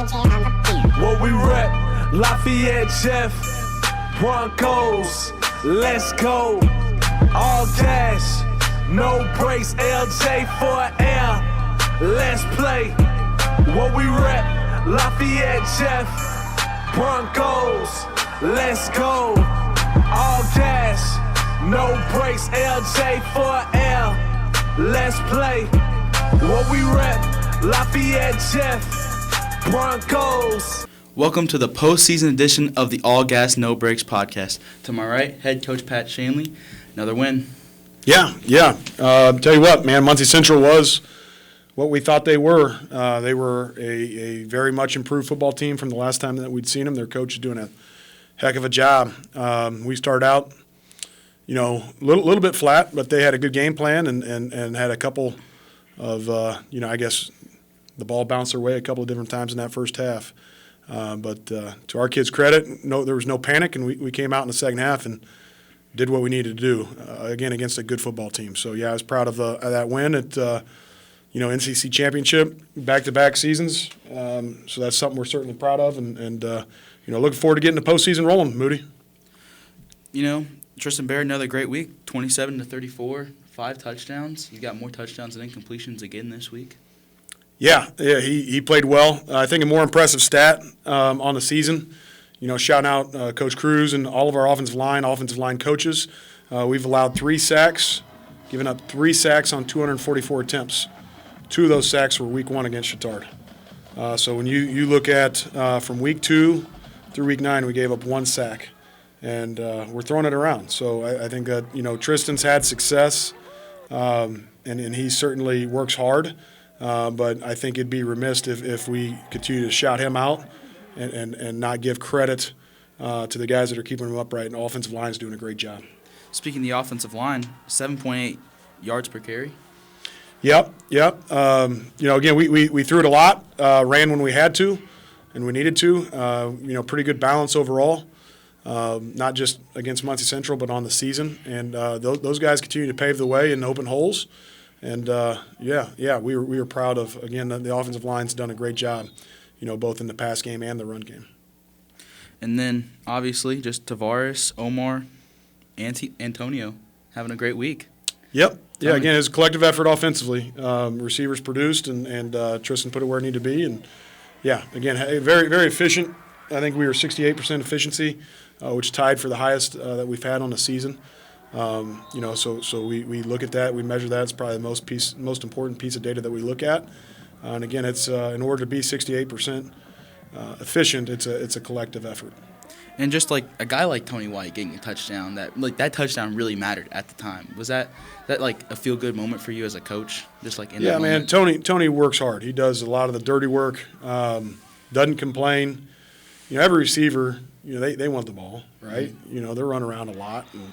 What we rep, Lafayette Jeff, Broncos, let's go. All cash, no brakes, LJ for air, let's play. What we rep, Lafayette Jeff, Broncos, let's go. All cash, no brakes, LJ for air, let's play. What we rep, Lafayette Jeff, Broncos. Welcome to the postseason edition of the All Gas No Brakes podcast. To my right, head coach Pat Shanley. Another win. Yeah. Tell you what, man, Muncie Central was what we thought they were. They were a very much improved football team from the last time that we'd seen them. Their coach is doing a heck of a job. We started out, little bit flat, but they had a good game plan and had a couple of, I guess the ball bounced their way a couple of different times in that first half. But to our kids' credit, there was no panic, and we came out in the second half and did what we needed to do, again, against a good football team. So, yeah, I was proud of that win at, NCC Championship, back-to-back seasons. So that's something we're certainly proud of, and looking forward to getting the postseason rolling, Moody. Tristan Baird, another great week, 27-34, 5 touchdowns. He's got more touchdowns than incompletions again this week. Yeah, he played well. I think a more impressive stat on the season, shouting out Coach Cruz and all of our offensive line coaches. We've allowed 3 sacks, given up 3 sacks on 244 attempts. 2 of those sacks were week 1 against Chittard. So when you look at from week 2 through week 9, we gave up 1 sack, and we're throwing it around. So I think that, Tristan's had success, and he certainly works hard. But I think it'd be remiss if we continue to shout him out and not give credit to the guys that are keeping him upright. And the offensive line's doing a great job. Speaking of the offensive line, 7.8 yards per carry. Yep. Again, we threw it a lot, ran when we had to and we needed to. Pretty good balance overall, not just against Muncie Central but on the season. And those guys continue to pave the way and open holes. And, we were proud of, again, the offensive line's done a great job, both in the pass game and the run game. And then, obviously, just Tavares, Omar, and Antonio having a great week. Yep. Yeah, again, it's a collective effort offensively. Receivers produced, and Tristan put it where it needed to be. And, yeah, again, very, very efficient. I think we were 68% efficiency, which tied for the highest that we've had on the season. So we look at that, we measure that. It's probably the most important piece of data that we look at. And again, it's in order to be 68% efficient, it's a collective effort. And just like a guy like Tony White getting a touchdown, that touchdown really mattered at the time. Was that like a feel good moment for you as a coach? Just like in that moment? Yeah, man. Tony works hard. He does a lot of the dirty work. Doesn't complain. Every receiver, they want the ball, right? Mm-hmm. They're running around a lot. And,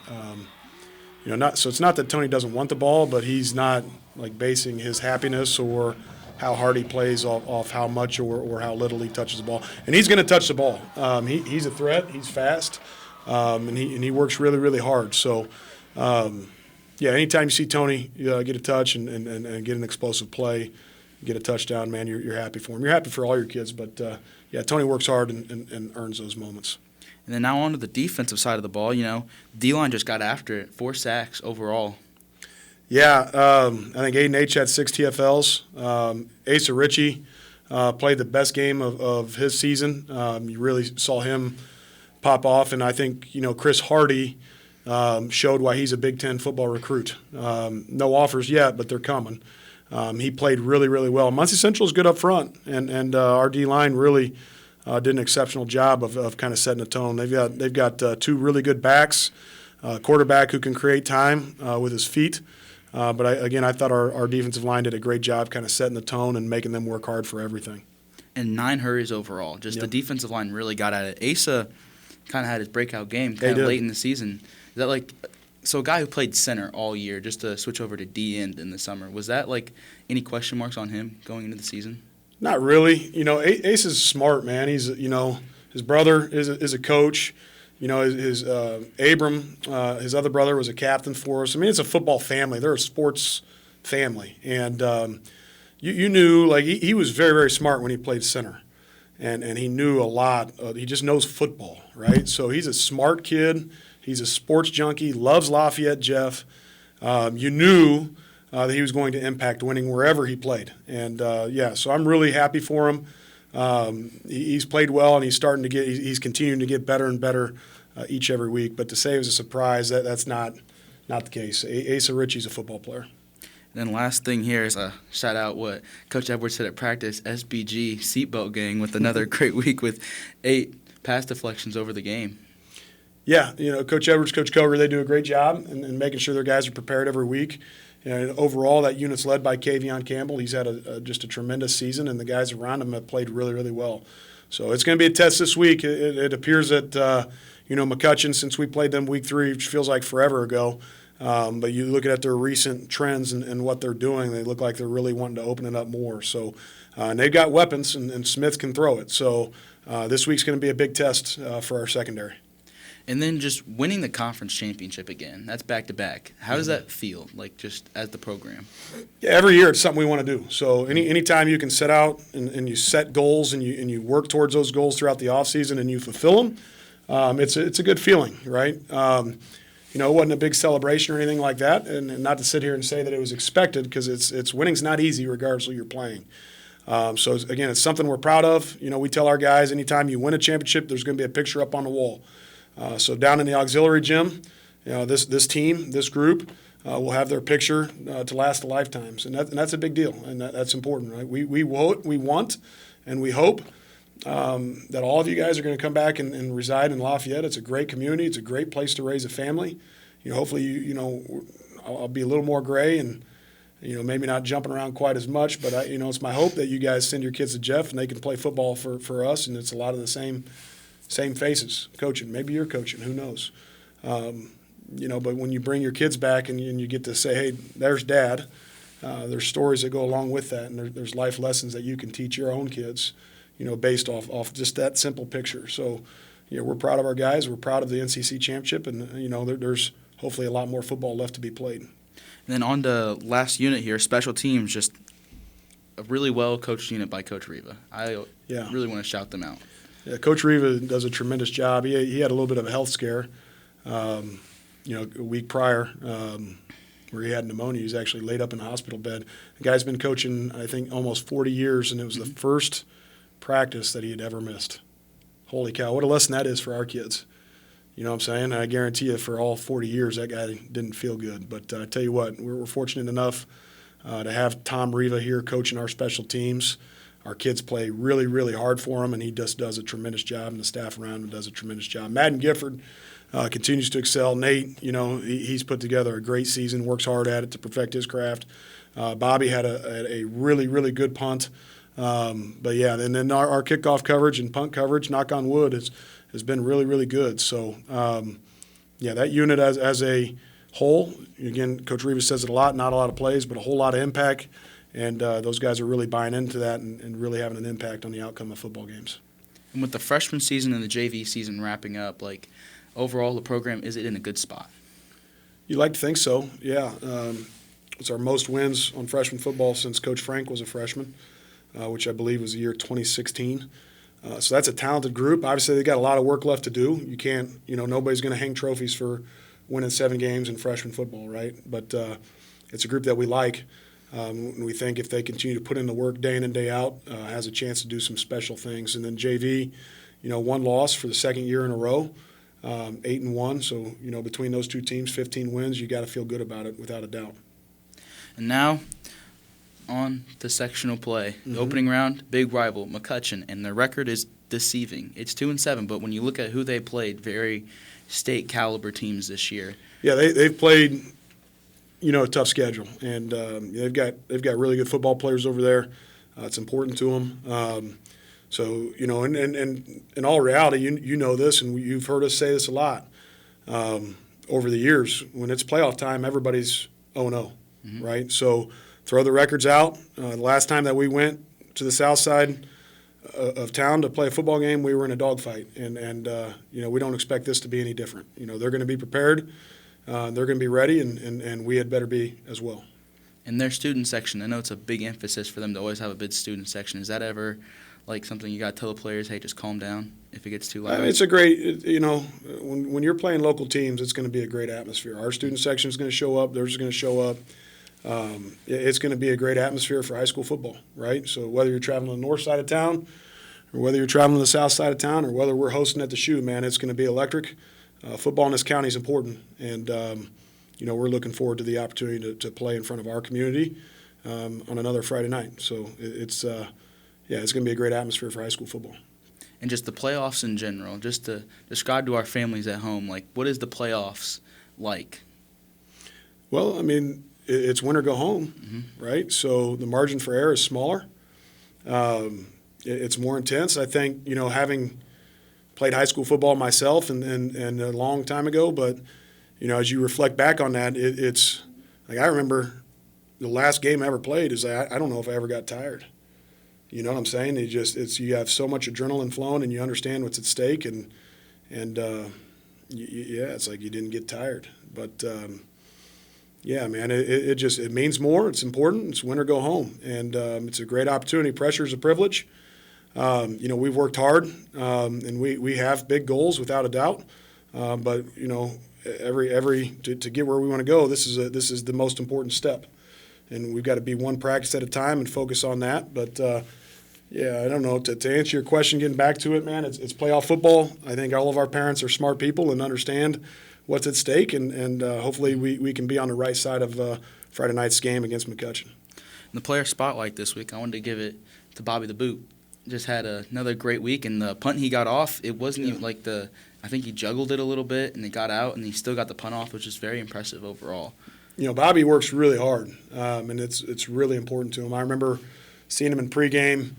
so it's not that Tony doesn't want the ball, but he's not like basing his happiness or how hard he plays off how much or how little he touches the ball. And he's going to touch the ball. He's a threat. He's fast, and he works really, really hard. So, anytime you see Tony get a touch and get an explosive play, get a touchdown, man, you're happy for him. You're happy for all your kids, but Tony works hard and earns those moments. And then now on to the defensive side of the ball. D-line just got after it. 4 sacks overall. Yeah, I think Aiden H. had 6 TFLs. Asa Ritchie played the best game of his season. You really saw him pop off. And I think, Chris Hardy showed why he's a Big Ten football recruit. No offers yet, but they're coming. He played really, really well. Muncie Central is good up front, and our D-line really – did an exceptional job of kind of setting a tone. They've got 2 really good backs, quarterback who can create time with his feet. But I thought our defensive line did a great job kind of setting the tone and making them work hard for everything. And 9 hurries overall. The defensive line really got at it. Asa kind of had his breakout game kind of late in the season. Is that so a guy who played center all year just to switch over to D-end in the summer, was that any question marks on him going into the season? Not really. Ace is smart, man. He's, his brother is a coach. His Abram, his other brother was a captain for us. I mean, it's a football family. They're a sports family. And you knew, he was very, very smart when he played center. and he knew a lot. He just knows football, right? So he's a smart kid. He's a sports junkie, loves Lafayette Jeff. You knew that he was going to impact winning wherever he played. And, so I'm really happy for him. He's played well, and he's continuing to get better and better every week. But to say it was a surprise, that's not the case. Asa Ritchie's a football player. And then last thing here is a shout out what Coach Edwards said at practice, SBG seatbelt gang with another great week with 8 pass deflections over the game. Yeah, Coach Edwards, Coach Koger, they do a great job in making sure their guys are prepared every week. Overall, that unit's led by Kavion Campbell. He's had just a tremendous season, and the guys around him have played really, really well. So it's going to be a test this week. It appears that, McCutcheon, since we played them week 3, which feels like forever ago, but you look at their recent trends and what they're doing, they look like they're really wanting to open it up more. So, and they've got weapons, and Smith can throw it. So this week's going to be a big test for our secondary. And then just winning the conference championship again, that's back-to-back. How does that feel, like just as the program? Yeah, every year it's something we want to do. So anytime you can set out and you set goals and you work towards those goals throughout the offseason and you fulfill them, it's a good feeling, right? It wasn't a big celebration or anything like that, and not to sit here and say that it was expected, because it's winning's not easy regardless of who you're playing. So again, it's something we're proud of. We tell our guys anytime you win a championship, there's going to be a picture up on the wall. So down in the auxiliary gym, this team, this group, will have their picture to last a lifetimes, and that's a big deal, and that's important, right? We want and we hope that all of you guys are going to come back and reside in Lafayette. It's a great community. It's a great place to raise a family. Hopefully, I'll be a little more gray and, maybe not jumping around quite as much, but it's my hope that you guys send your kids to Jeff and they can play football for us, and it's a lot of the same faces coaching. Maybe you're coaching, who knows? But when you bring your kids back and you get to say, hey, there's Dad, there's stories that go along with that, and there's life lessons that you can teach your own kids, based off just that simple picture. So, we're proud of our guys. We're proud of the NCC Championship, and, there's hopefully a lot more football left to be played. And then on to last unit here, special teams, just a really well-coached unit by Coach Riva. I really want to shout them out. Yeah, Coach Riva does a tremendous job. He had a little bit of a health scare, a week prior, where he had pneumonia. He was actually laid up in a hospital bed. The guy's been coaching, I think, almost 40 years, and it was the first practice that he had ever missed. Holy cow, what a lesson that is for our kids. You know what I'm saying? I guarantee you for all 40 years that guy didn't feel good. But I tell you what, we're fortunate enough to have Tom Riva here coaching our special teams. Our kids play really, really hard for him, and he just does a tremendous job, and the staff around him does a tremendous job. Madden Gifford continues to excel. Nate, he's put together a great season, works hard at it to perfect his craft. Bobby had a really, really good punt. And then our kickoff coverage and punt coverage, knock on wood, has been really, really good. So, that unit as a whole, again, Coach Rivas says it a lot, not a lot of plays, but a whole lot of impact. And those guys are really buying into that and really having an impact on the outcome of football games. And with the freshman season and the JV season wrapping up, overall the program, is it in a good spot? You'd like to think so, yeah. It's our most wins on freshman football since Coach Frank was a freshman, which I believe was the year 2016. So that's a talented group. Obviously, they got a lot of work left to do. You can't, nobody's going to hang trophies for winning 7 games in freshman football, right? But it's a group that we like. We think if they continue to put in the work day in and day out, has a chance to do some special things. And then JV, 1 loss for the second year in a row, 8-1. So, between those two teams, 15 wins. You got to feel good about it without a doubt. And now on to sectional play. The opening round, big rival, McCutcheon, and their record is deceiving. It's 2-7, but when you look at who they played, very state caliber teams this year. Yeah, they've played a tough schedule, and they've got really good football players over there. It's important to them. So in all reality, you know this, and you've heard us say this a lot over the years. When it's playoff time, everybody's 0-0, right? So throw the records out. The last time that we went to the south side of town to play a football game, we were in a dogfight, and we don't expect this to be any different. They're going to be prepared. They're going to be ready, and we had better be as well. And their student section, I know it's a big emphasis for them to always have a big student section. Is that ever like something you got to tell the players, hey, just calm down if it gets too loud? I mean, it's a great, when you're playing local teams, it's going to be a great atmosphere. Our student section is going to show up. Theirs is going to show up. It's going to be a great atmosphere for high school football, right? So whether you're traveling to the north side of town or whether you're traveling to the south side of town or whether we're hosting at the Shoe, man, it's going to be electric. Football in this county is important, and, we're looking forward to the opportunity to play in front of our community on another Friday night. So it's going to be a great atmosphere for high school football. And just the playoffs in general, just to describe to our families at home, like, what is the playoffs like? Well, I mean, it's win or go home, right? So the margin for error is smaller. It's more intense. I think, having played high school football myself and a long time ago, but, as you reflect back on that, it's like I remember the last game I ever played is I don't know if I ever got tired. You know what I'm saying? You have so much adrenaline flowing and you understand what's at stake and it's like you didn't get tired. But yeah, man, it means more. It's important. It's win or go home, and it's a great opportunity. Pressure is a privilege. We've worked hard, and we have big goals without a doubt. But to get where we want to go, this is the most important step, and we've got to be one practice at a time and focus on that. But I don't know. To answer your question, getting back to it, man, it's playoff football. I think all of our parents are smart people and understand what's at stake, and hopefully we can be on the right side of Friday night's game against McCutcheon. In the player spotlight this week, I wanted to give it to Bobby the Boot. Just had another great week, and the punt he got off, it wasn't even like I think he juggled it a little bit, and it got out, and he still got the punt off, which is very impressive overall. Bobby works really hard, and it's really important to him. I remember seeing him in pregame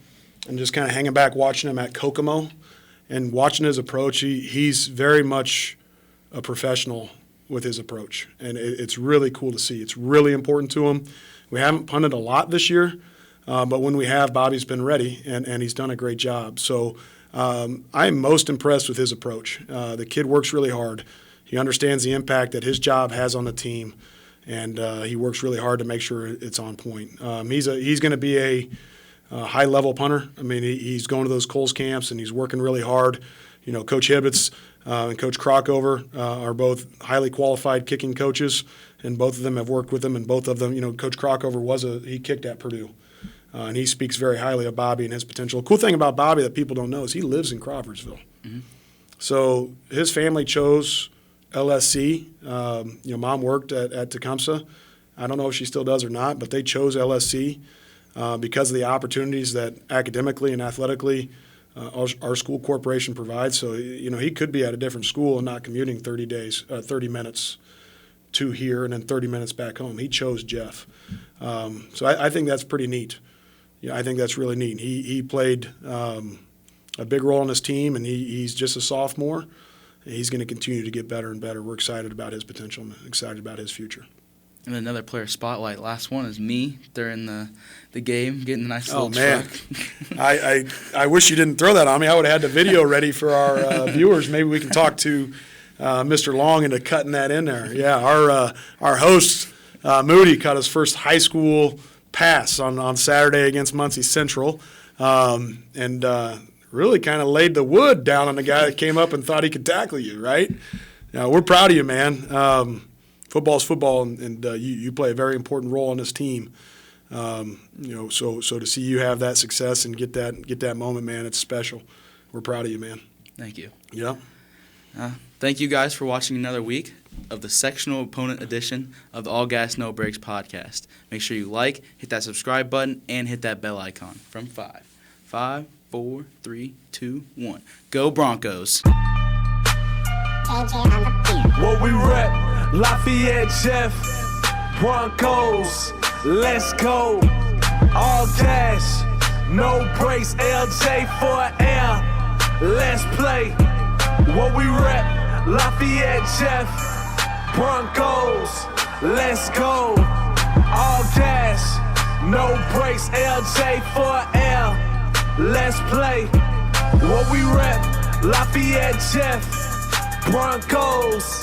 and just kind of hanging back watching him at Kokomo and watching his approach. He's very much a professional with his approach, and it's really cool to see. It's really important to him. We haven't punted a lot this year, but when we have, Bobby's been ready, and he's done a great job. So I'm most impressed with his approach. The kid works really hard. He understands the impact that his job has on the team, and he works really hard to make sure it's on point. He's going to be a high-level punter. I mean, he's going to those Coles camps, and he's working really hard. Coach Hibbets and Coach Crockover are both highly qualified kicking coaches, and both of them have worked with him, and both of them, Coach Crockover he kicked at Purdue, and he speaks very highly of Bobby and his potential. The cool thing about Bobby that people don't know is he lives in Crawfordsville. Mm-hmm. So his family chose LSC. Mom worked at Tecumseh. I don't know if she still does or not, but they chose LSC because of the opportunities that academically and athletically our school corporation provides. So, he could be at a different school and not commuting 30 minutes to here and then 30 minutes back home. He chose Jeff. So I think that's pretty neat. I think that's really neat. He played a big role in his team, and he's just a sophomore. And he's going to continue to get better and better. We're excited about his potential and excited about his future. And another player spotlight. Last one is me during the game, getting a nice little man. truck. I wish you didn't throw that on me. I would have had the video ready for our viewers. Maybe we can talk to Mr. Long into cutting that in there. Yeah, our host, Moody, caught his first high school pass on Saturday against Muncie Central, and really kind of laid the wood down on the guy that came up and thought he could tackle you, right? We're proud of you, man. Football's football, and you play a very important role on this team. So to see you have that success and get that moment, man, it's special. We're proud of you, man. Thank you. Yeah. Thank you guys for watching another week of the Sectional Opponent edition of the All Gas No Breaks podcast. Make sure you like, hit that subscribe button, and hit that bell icon. From 5, 4, 3, 2, 1. Go Broncos. What we rep, Lafayette Jeff, Broncos, let's go. All gas, no brakes, LJ for air, let's play. What we rep, Lafayette Jeff, Broncos, let's go. All gas, no brakes, LJ for air, let's play. What we rep, Lafayette Jeff, Broncos,